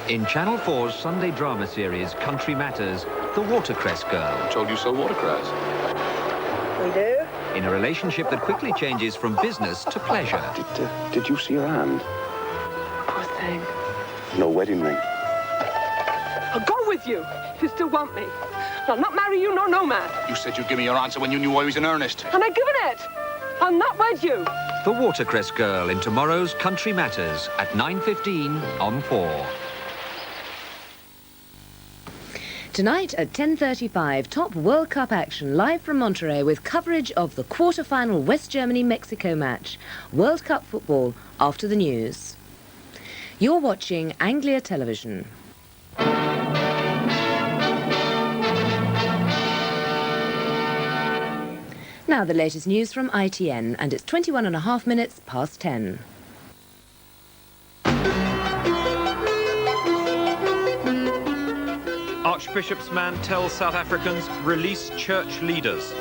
In Channel 4's Sunday drama series, Country Matters, the watercress girl. I told you so, watercress. We do? In a relationship that quickly changes from business to pleasure. Did you see her hand? Poor thing. No wedding ring. I'll go with you if you still want me. I'll not marry you nor no man. You said you'd give me your answer when you knew I was in earnest. And I've given it. I'll not wed you. The Watercress Girl in tomorrow's Country Matters at 9:15 on 4. Tonight at 10:35, top World Cup action live from Monterrey with coverage of the quarter-final West Germany-Mexico match. World Cup football after the news. You're watching Anglia Television. Now the latest news from ITN, and it's 21.5 minutes past 10. Archbishop's man tells South Africans, release church leaders.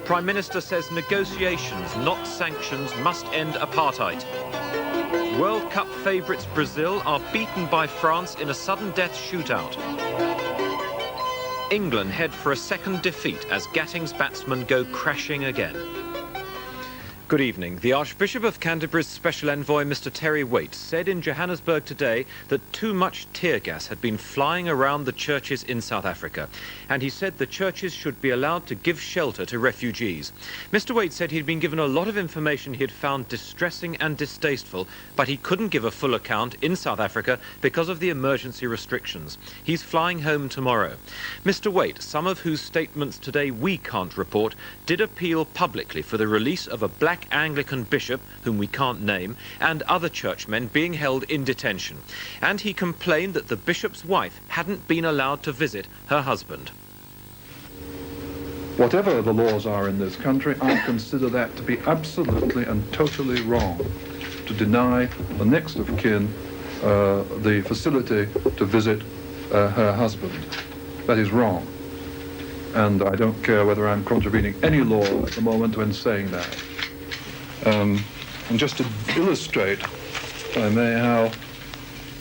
Prime Minister says negotiations, not sanctions, must end apartheid. World Cup favourites Brazil are beaten by France in a sudden death shootout. England head for a second defeat as Gatting's batsmen go crashing again. Good evening. The Archbishop of Canterbury's special envoy, Mr. Terry Waite, said in Johannesburg today that too much tear gas had been flying around the churches in South Africa, and he said the churches should be allowed to give shelter to refugees. Mr. Waite said he'd been given a lot of information he had found distressing and distasteful, but he couldn't give a full account in South Africa because of the emergency restrictions. He's flying home tomorrow. Mr. Waite, some of whose statements today we can't report, did appeal publicly for the release of a black Anglican bishop, whom we can't name, and other churchmen being held in detention. And he complained that the bishop's wife hadn't been allowed to visit her husband. Whatever the laws are in this country, I consider that to be absolutely and totally wrong, to deny the next of kin the facility to visit her husband. That is wrong. And I don't care whether I'm contravening any law at the moment when saying that. And just to illustrate, if I may, how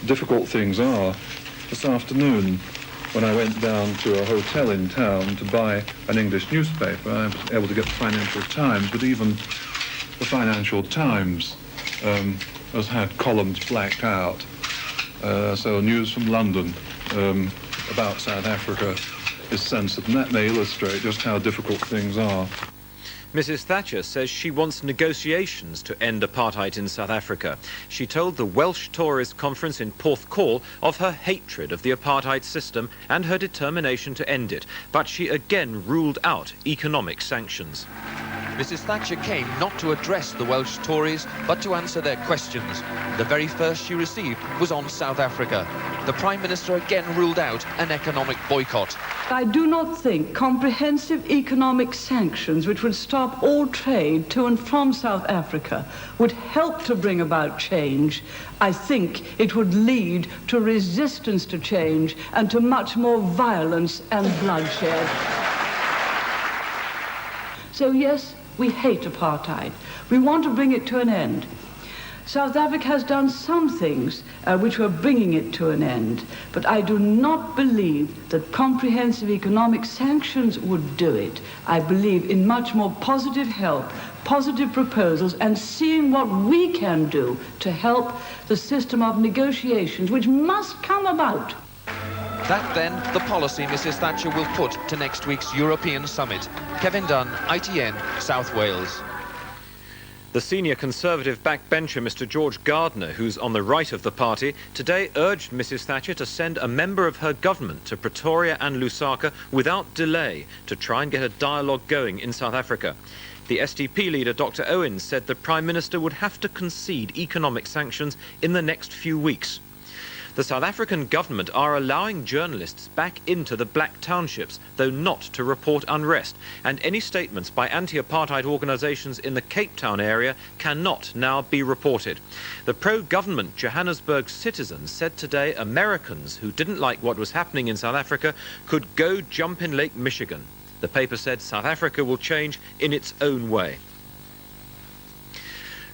difficult things are, this afternoon when I went down to a hotel in town to buy an English newspaper, I was able to get the Financial Times, but even the Financial Times has had columns blacked out. So news from London about South Africa is censored, and that may illustrate just how difficult things are. Mrs. Thatcher says she wants negotiations to end apartheid in South Africa. She told the Welsh Tories conference in Porthcawl of her hatred of the apartheid system and her determination to end it, but she again ruled out economic sanctions. Mrs. Thatcher came not to address the Welsh Tories, but to answer their questions. The very first she received was on South Africa. The Prime Minister again ruled out an economic boycott. I do not think comprehensive economic sanctions which would stop all trade to and from South Africa would help to bring about change. I think it would lead to resistance to change and to much more violence and bloodshed. So yes, we hate apartheid. We want to bring it to an end. South Africa has done some things which were bringing it to an end, but I do not believe that comprehensive economic sanctions would do it. I believe in much more positive help, positive proposals, and seeing what we can do to help the system of negotiations which must come about. That then, the policy Mrs. Thatcher will put to next week's European summit. Kevin Dunn, ITN, South Wales. The senior Conservative backbencher, Mr. George Gardner, who's on the right of the party, today urged Mrs. Thatcher to send a member of her government to Pretoria and Lusaka without delay to try and get a dialogue going in South Africa. The SDP leader, Dr. Owens, said the Prime Minister would have to concede economic sanctions in the next few weeks. The South African government are allowing journalists back into the black townships, though not to report unrest, and any statements by anti-apartheid organisations in the Cape Town area cannot now be reported. The pro-government Johannesburg Citizen said today Americans who didn't like what was happening in South Africa could go jump in Lake Michigan. The paper said South Africa will change in its own way.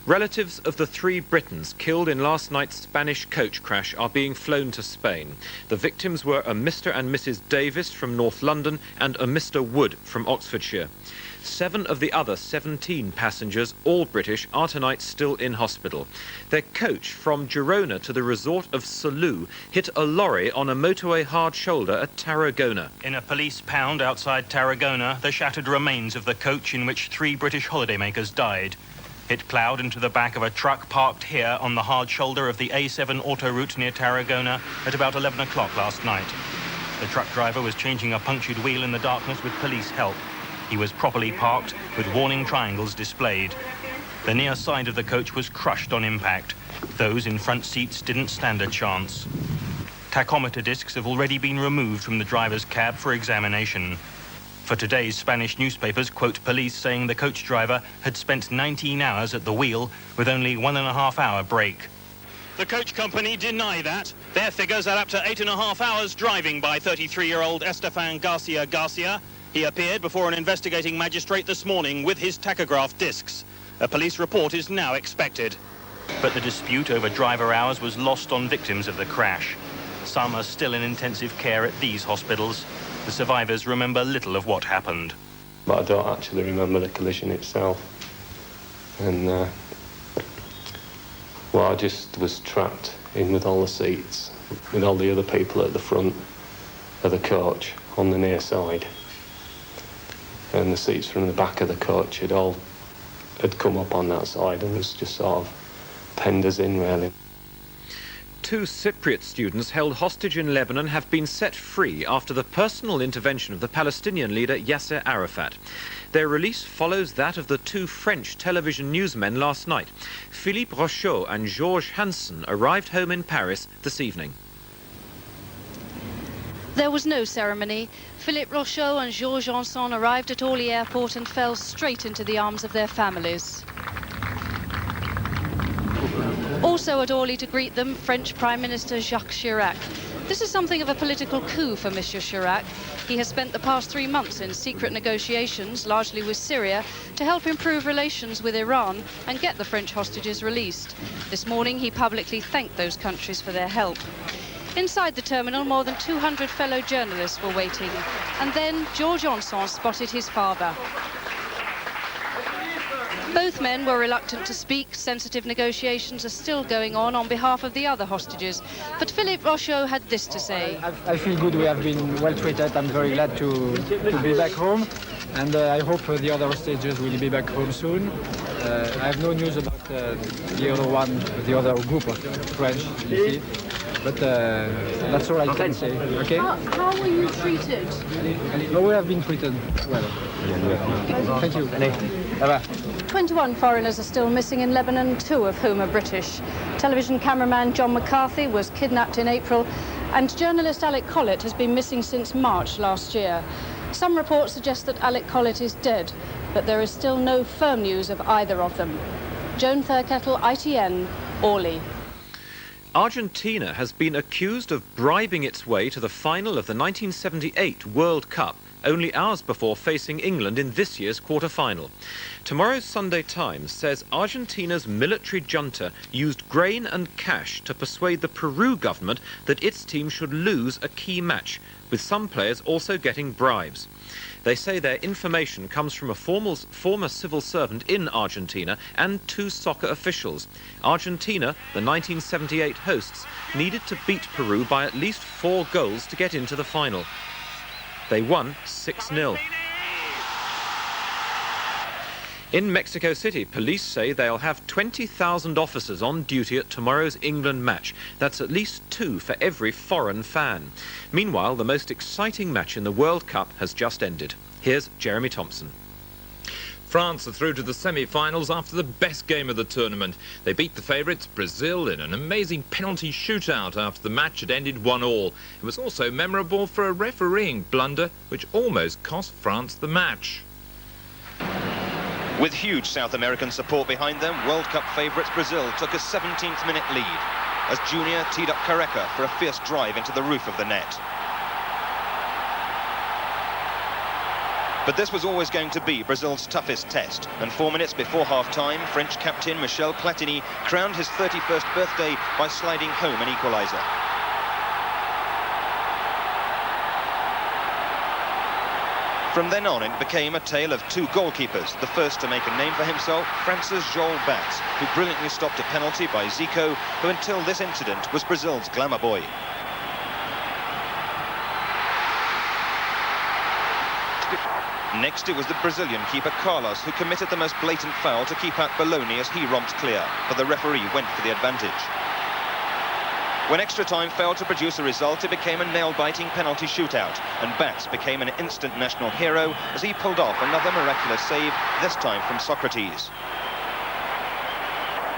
Relatives of the 3 Britons killed in last night's Spanish coach crash are being flown to Spain. The victims were a Mr. and Mrs. Davis from North London and a Mr. Wood from Oxfordshire. 7 of the other 17 passengers, all British, are tonight still in hospital. Their coach from Girona to the resort of Salou hit a lorry on a motorway hard shoulder at Tarragona. In a police pound outside Tarragona, the shattered remains of the coach in which 3 British holidaymakers died. It ploughed into the back of a truck parked here on the hard shoulder of the A7 autoroute near Tarragona at about 11 o'clock last night. The truck driver was changing a punctured wheel in the darkness with police help. He was properly parked with warning triangles displayed. The near side of the coach was crushed on impact. Those in front seats didn't stand a chance. Tachometer discs have already been removed from the driver's cab for examination. For today's Spanish newspapers quote police saying the coach driver had spent 19 hours at the wheel with only 1.5 hour break. The coach company deny that. Their figures are up to 8.5 hours driving by 33-year-old Estefan Garcia. He appeared before an investigating magistrate this morning with his tachograph discs. A police report is now expected. But the dispute over driver hours was lost on victims of the crash. Some are still in intensive care at these hospitals. The survivors remember little of what happened. But I don't actually remember the collision itself. And, well, I just was trapped in with all the seats, with all the other people at the front of the coach on the near side. And the seats from the back of the coach had come up on that side and was just sort of penned us in, really. 2 Cypriot students held hostage in Lebanon have been set free after the personal intervention of the Palestinian leader Yasser Arafat. Their release follows that of the 2 French television newsmen last night. Philippe Rochaud and Georges Hansen arrived home in Paris this evening. There was no ceremony. Philippe Rochaud and Georges Hansen arrived at Orly Airport and fell straight into the arms of their families. Also at Orly to greet them, French Prime Minister Jacques Chirac. This is something of a political coup for Monsieur Chirac. He has spent the past 3 months in secret negotiations, largely with Syria, to help improve relations with Iran and get the French hostages released. This morning he publicly thanked those countries for their help. Inside the terminal, more than 200 fellow journalists were waiting. And then Georges Hansen spotted his father. Both men were reluctant to speak. Sensitive negotiations are still going on behalf of the other hostages. But Philippe Rochaud had this to say. I feel good. We have been well treated. I'm very glad to be back home. And I hope the other hostages will be back home soon. I have no news about the other group of French. But that's all I can say. Okay? How were you treated? No, we have been treated well. Thank you. Bye-bye. 21 foreigners are still missing in Lebanon, 2 of whom are British. Television cameraman John McCarthy was kidnapped in April, and journalist Alec Collett has been missing since March last year. Some reports suggest that Alec Collett is dead, but there is still no firm news of either of them. Joan Thurkettle, ITN, Orly. Argentina has been accused of bribing its way to the final of the 1978 World Cup, only hours before facing England in this year's quarter-final. Tomorrow's Sunday Times says Argentina's military junta used grain and cash to persuade the Peru government that its team should lose a key match, with some players also getting bribes. They say their information comes from a former civil servant in Argentina and 2 soccer officials. Argentina, the 1978 hosts, needed to beat Peru by at least 4 goals to get into the final. They won 6-0. In Mexico City, police say they'll have 20,000 officers on duty at tomorrow's England match. That's at least 2 for every foreign fan. Meanwhile, the most exciting match in the World Cup has just ended. Here's Jeremy Thompson. France are through to the semi-finals after the best game of the tournament. They beat the favourites, Brazil, in an amazing penalty shootout after the match had ended 1-1. It was also memorable for a refereeing blunder which almost cost France the match. With huge South American support behind them, World Cup favourites Brazil took a 17th minute lead as Junior teed up Careca for a fierce drive into the roof of the net. But this was always going to be Brazil's toughest test, and 4 minutes before half-time, French captain Michel Platini crowned his 31st birthday by sliding home an equaliser. From then on, it became a tale of two goalkeepers. The first to make a name for himself, France's Joel Batz, who brilliantly stopped a penalty by Zico, who until this incident was Brazil's glamour boy. Next, it was the Brazilian keeper Carlos who committed the most blatant foul to keep out Bologna as he romped clear, but the referee went for the advantage. When extra time failed to produce a result, it became a nail-biting penalty shootout, and Batz became an instant national hero as he pulled off another miraculous save, this time from Socrates.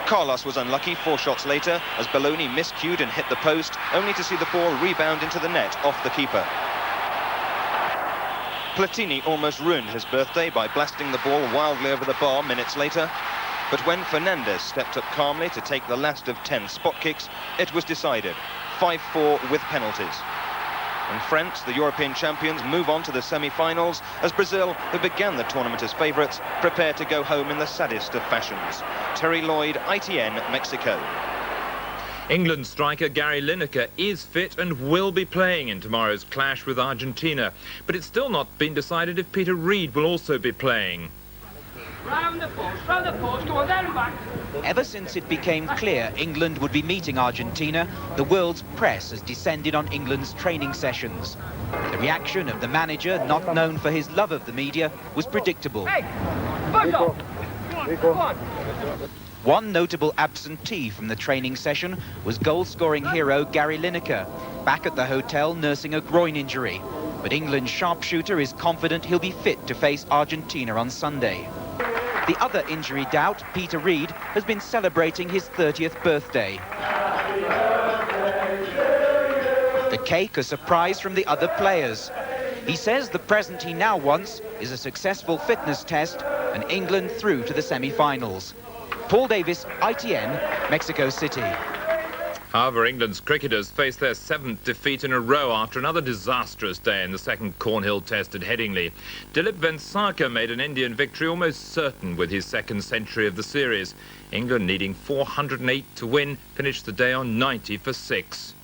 Carlos was unlucky 4 shots later as Bologna miscued and hit the post, only to see the ball rebound into the net off the keeper. Platini almost ruined his birthday by blasting the ball wildly over the bar minutes later. But when Fernandes stepped up calmly to take the last of 10 spot kicks, it was decided, 5-4 with penalties. And France, the European champions, move on to the semi-finals as Brazil, who began the tournament as favourites, prepare to go home in the saddest of fashions. Terry Lloyd, ITN, Mexico. England striker Gary Lineker is fit and will be playing in tomorrow's clash with Argentina. But it's still not been decided if Peter Reid will also be playing. Round the post, go on, there and back. Ever since it became clear England would be meeting Argentina, the world's press has descended on England's training sessions. The reaction of the manager, not known for his love of the media, was predictable. Hey, go on. One notable absentee from the training session was goal-scoring hero Gary Lineker, back at the hotel nursing a groin injury. But England's sharpshooter is confident he'll be fit to face Argentina on Sunday. The other injury doubt, Peter Reid, has been celebrating his 30th birthday. The cake a surprise from the other players. He says the present he now wants is a successful fitness test and England through to the semi-finals. Paul Davis, ITN, Mexico City. However, England's cricketers face their 7th defeat in a row after another disastrous day in the second Cornhill Test at Headingley. Dilip Vengsarkar made an Indian victory almost certain with his 2nd century of the series. England, needing 408 to win, finished the day on 90 for 6.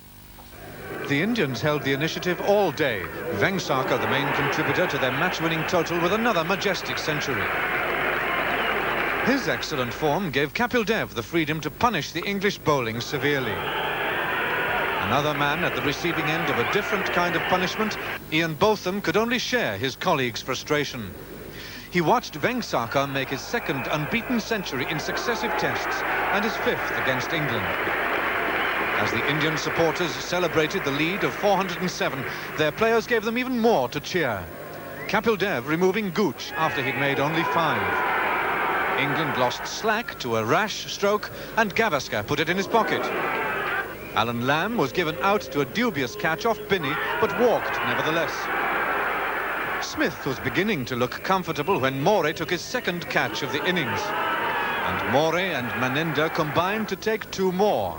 The Indians held the initiative all day. Vengsarkar, the main contributor to their match-winning total with another majestic century. His excellent form gave Kapil Dev the freedom to punish the English bowling severely. Another man at the receiving end of a different kind of punishment, Ian Botham could only share his colleagues' frustration. He watched Vengsarkar make his 2nd unbeaten century in successive tests and his 5th against England. As the Indian supporters celebrated the lead of 407, their players gave them even more to cheer. Kapil Dev removing Gooch after he'd made only 5. England lost slack to a rash stroke and Gavaskar put it in his pocket. Alan Lamb was given out to a dubious catch off Binney but walked nevertheless. Smith was beginning to look comfortable when More took his 2nd catch of the innings. And More and Maninder combined to take 2 more.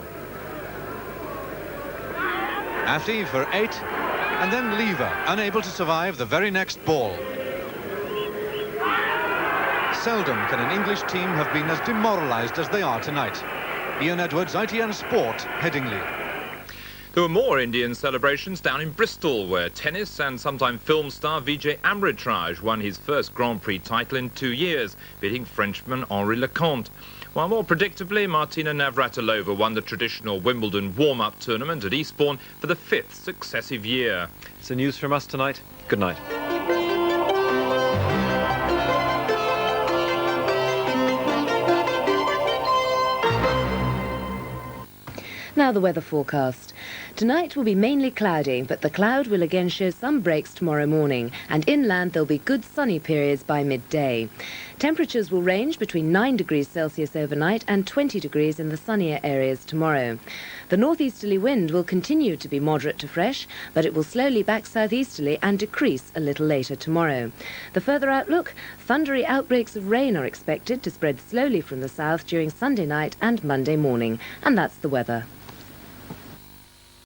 Athi for 8 and then Lever unable to survive the very next ball. Seldom can an English team have been as demoralised as they are tonight. Ian Edwards, ITN Sport, Headingley. There were more Indian celebrations down in Bristol, where tennis and sometime film star Vijay Amritraj won his first Grand Prix title in 2 years, beating Frenchman Henri Lecomte. While more predictably, Martina Navratilova won the traditional Wimbledon warm-up tournament at Eastbourne for the 5th successive year. It's the news from us tonight. Good night. Now the weather forecast. Tonight will be mainly cloudy, but the cloud will again show some breaks tomorrow morning, and inland there'll be good sunny periods by midday. Temperatures will range between 9 degrees Celsius overnight and 20 degrees in the sunnier areas tomorrow. The northeasterly wind will continue to be moderate to fresh, but it will slowly back southeasterly and decrease a little later tomorrow. The further outlook, thundery outbreaks of rain are expected to spread slowly from the south during Sunday night and Monday morning. And that's the weather.